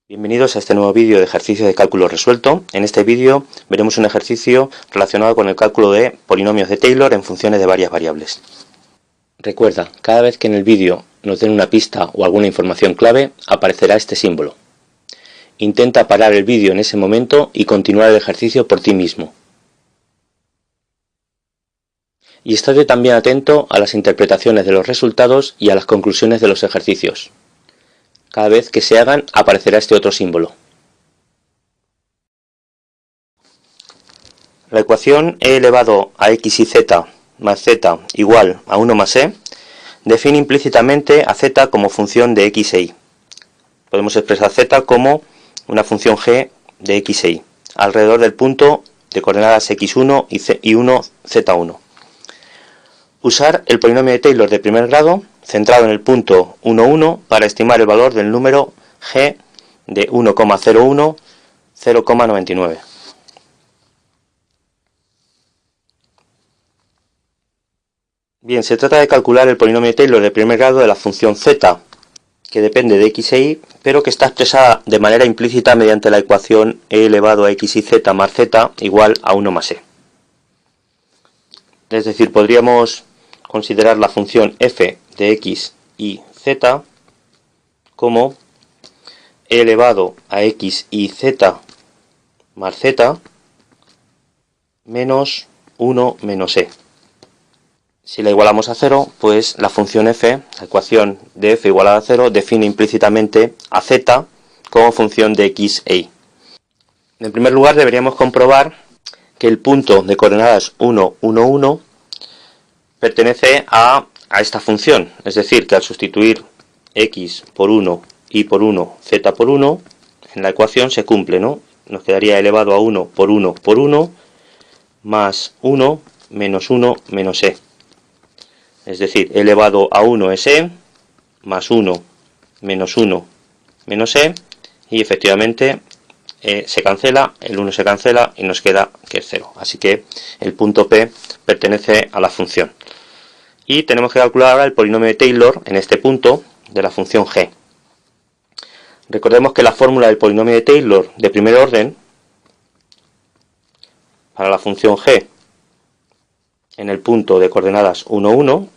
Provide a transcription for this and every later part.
Bienvenidos a este nuevo vídeo de ejercicio de cálculo resuelto. En este vídeo veremos un ejercicio relacionado con el cálculo de polinomios de Taylor en funciones de varias variables. Recuerda, cada vez que en el vídeo nos den una pista o alguna información clave, aparecerá este símbolo. Intenta parar el vídeo en ese momento y continuar el ejercicio por ti mismo. Y estate también atento a las interpretaciones de los resultados y a las conclusiones de los ejercicios. Cada vez que se hagan, aparecerá este otro símbolo. La ecuación e elevado a x y z más z igual a 1 más e define implícitamente a z como función de x e y. Podemos expresar z como una función g de x e y, alrededor del punto de coordenadas x1 y 1, z1. Usar el polinomio de Taylor de primer grado, centrado en el punto 1, 1, para estimar el valor del número g de 1,01, 0,99. Bien, se trata de calcular el polinomio de Taylor de primer grado de la función z, que depende de x e y, pero que está expresada de manera implícita mediante la ecuación e elevado a x y z más z igual a 1 más e. Es decir, podríamos considerar la función f de x y z como e elevado a x y z más z menos 1 menos e. Si la igualamos a 0, pues la función f, la ecuación de f igualada a 0, define implícitamente a z como función de x e y. En primer lugar, deberíamos comprobar que el punto de coordenadas 1, 1, 1 pertenece a esta función, es decir, que al sustituir x por 1, y por 1, z por 1, en la ecuación se cumple, ¿no? Nos quedaría elevado a 1 por 1 por 1, más 1 menos 1 menos e. Es decir, elevado a 1 es e, más 1 menos 1 menos e, y efectivamente se cancela, el 1 se cancela y nos queda que es 0. Así que el punto P pertenece a la función. Y tenemos que calcular ahora el polinomio de Taylor en este punto de la función g. Recordemos que la fórmula del polinomio de Taylor de primer orden para la función g en el punto de coordenadas 1, 1,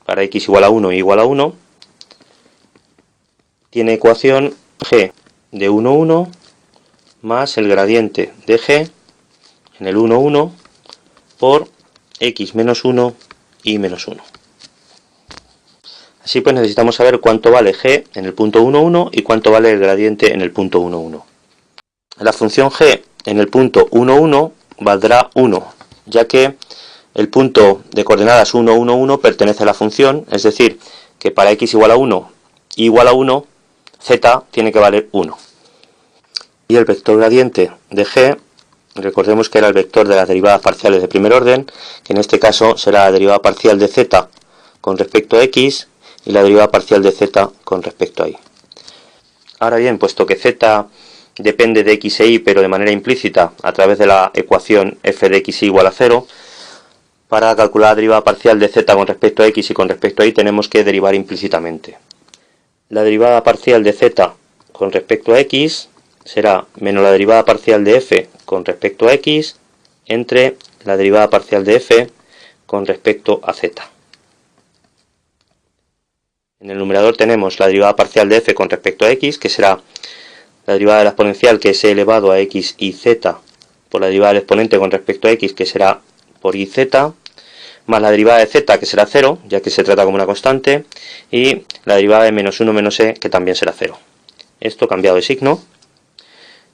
para x igual a 1 y igual a 1, tiene ecuación g de 1, 1 más el gradiente de g en el 1, 1 por x menos 1 y menos 1. Así pues necesitamos saber cuánto vale g en el punto 1, 1 y cuánto vale el gradiente en el punto 1, 1. La función g en el punto 1, 1 valdrá 1, ya que el punto de coordenadas 1, 1, 1 pertenece a la función, es decir, que para x igual a 1 y igual a 1, z tiene que valer 1. Y el vector gradiente de g, recordemos que era el vector de las derivadas parciales de primer orden, que en este caso será la derivada parcial de z con respecto a x y la derivada parcial de z con respecto a y. Ahora bien, puesto que z depende de x e y, pero de manera implícita, a través de la ecuación f de x igual a 0, para calcular la derivada parcial de z con respecto a x y con respecto a y tenemos que derivar implícitamente. La derivada parcial de z con respecto a x será menos la derivada parcial de f con respecto a x entre la derivada parcial de f con respecto a z. En el numerador tenemos la derivada parcial de f con respecto a x, que será la derivada de la exponencial, que es e elevado a x y z, por la derivada del exponente con respecto a x, que será por y z, más la derivada de z, que será 0, ya que se trata como una constante, y la derivada de menos 1 menos e, que también será 0. Esto cambiado de signo.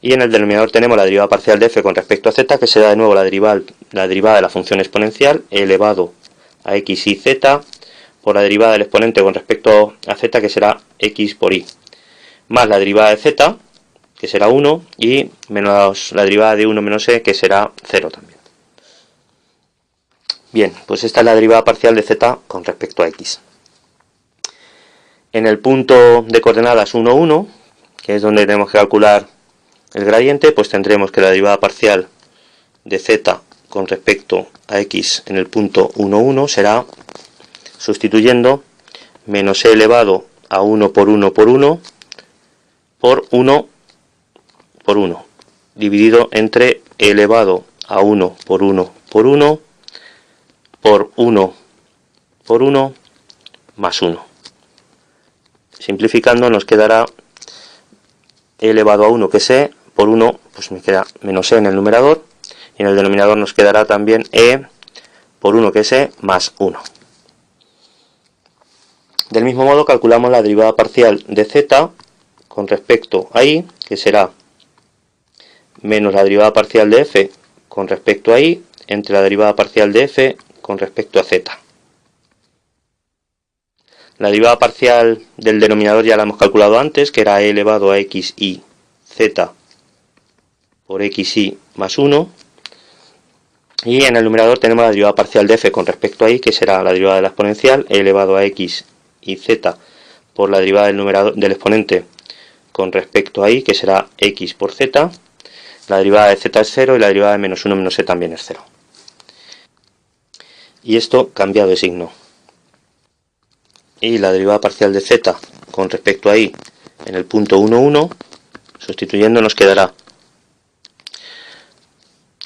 Y en el denominador tenemos la derivada parcial de f con respecto a z, que será de nuevo la derivada de la función exponencial, e elevado a x y z, por la derivada del exponente con respecto a z, que será x por y, más la derivada de z, que será 1, y menos la derivada de 1 menos e, que será 0 también. Bien, pues esta es la derivada parcial de z con respecto a x. En el punto de coordenadas 1, 1, que es donde tenemos que calcular el gradiente, pues tendremos que la derivada parcial de z con respecto a x en el punto 1, 1 será, sustituyendo, menos e elevado a 1 por 1 por 1 por 1 por 1, dividido entre e elevado a 1 por 1 por 1 por 1 por 1 más 1. Simplificando nos quedará e elevado a 1, que es e, por 1, pues me queda menos e en el numerador, y en el denominador nos quedará también e por 1, que es e, más 1. Del mismo modo calculamos la derivada parcial de z con respecto a y, que será menos la derivada parcial de f con respecto a y, entre la derivada parcial de f con respecto a z. La derivada parcial del denominador ya la hemos calculado antes, que era e elevado a x y z por xy más 1. Y en el numerador tenemos la derivada parcial de f con respecto a y, que será la derivada de la exponencial, e elevado a x y z por la derivada del numerador del exponente con respecto a y, que será x por z. La derivada de z es 0 y la derivada de menos 1 menos e también es 0. Y esto cambiado de signo. Y la derivada parcial de z con respecto a y en el punto 1, 1, sustituyendo nos quedará,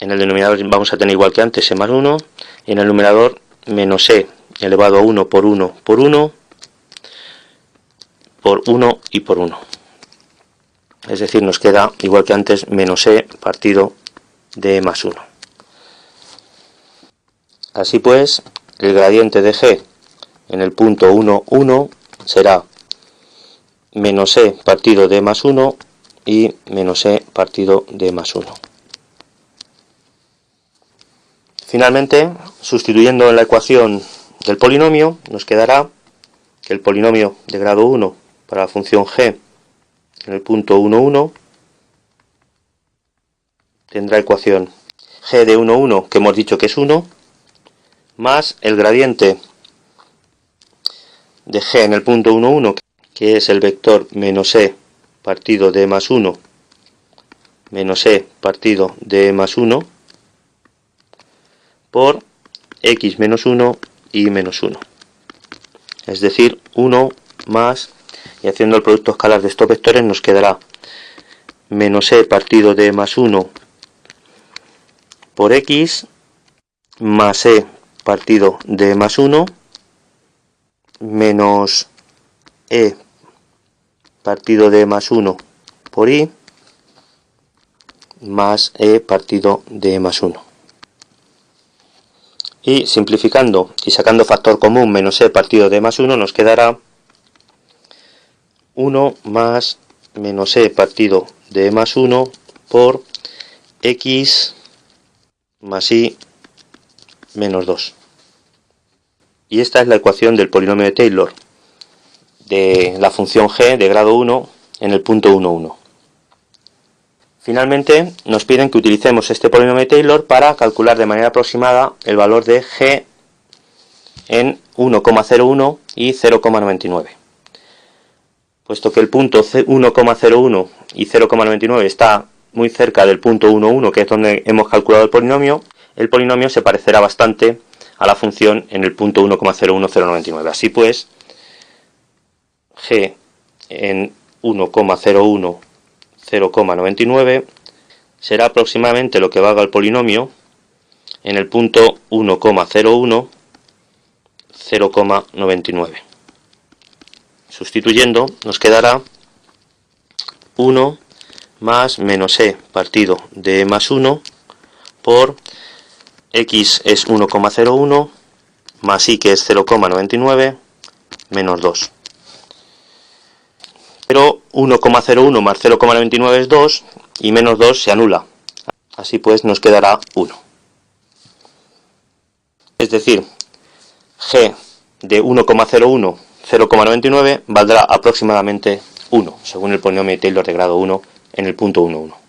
en el denominador vamos a tener igual que antes e más 1, y en el numerador menos e elevado a 1 por 1 por 1 por 1 y por 1. Es decir, nos queda igual que antes menos e partido de e más 1. Así pues, el gradiente de g en el punto 1, 1 será menos e partido de e más 1 y menos e partido de e más 1. Finalmente, sustituyendo en la ecuación del polinomio, nos quedará que el polinomio de grado 1 para la función g en el punto 1, 1 tendrá ecuación g de 1, 1, que hemos dicho que es 1, más el gradiente de g en el punto 1, 1, que es el vector menos e partido de e más 1 menos e partido de e más 1 por x menos 1 y menos 1. Es decir, 1 más, y haciendo el producto escalar de estos vectores nos quedará menos e partido de e más 1 por x más e partido de e más 1 menos e partido de e más 1 por y más e partido de e más 1. Y simplificando y sacando factor común menos e partido de e más 1 nos quedará 1 más menos e partido de e más 1 por x más y menos 2. Y esta es la ecuación del polinomio de Taylor de la función g de grado 1 en el punto 1, 1. Finalmente nos piden que utilicemos este polinomio de Taylor para calcular de manera aproximada el valor de g en 1,01 y 0,99. Puesto que el punto 1,01 y 0,99 está muy cerca del punto 1,1, que es donde hemos calculado el polinomio se parecerá bastante a la función en el punto 1,01099. Así pues, g en 1,01 0,99 será aproximadamente lo que valga el polinomio en el punto 1,01 0,99. Sustituyendo nos quedará 1 más menos e partido de e más 1 por x es 1,01 más y, que es 0,99, menos 2. Pero 1,01 más 0,99 es 2 y menos 2 se anula. Así pues nos quedará 1. Es decir, g de 1,01 0,99 valdrá aproximadamente 1, según el polinomio de Taylor de grado 1 en el punto 1,1.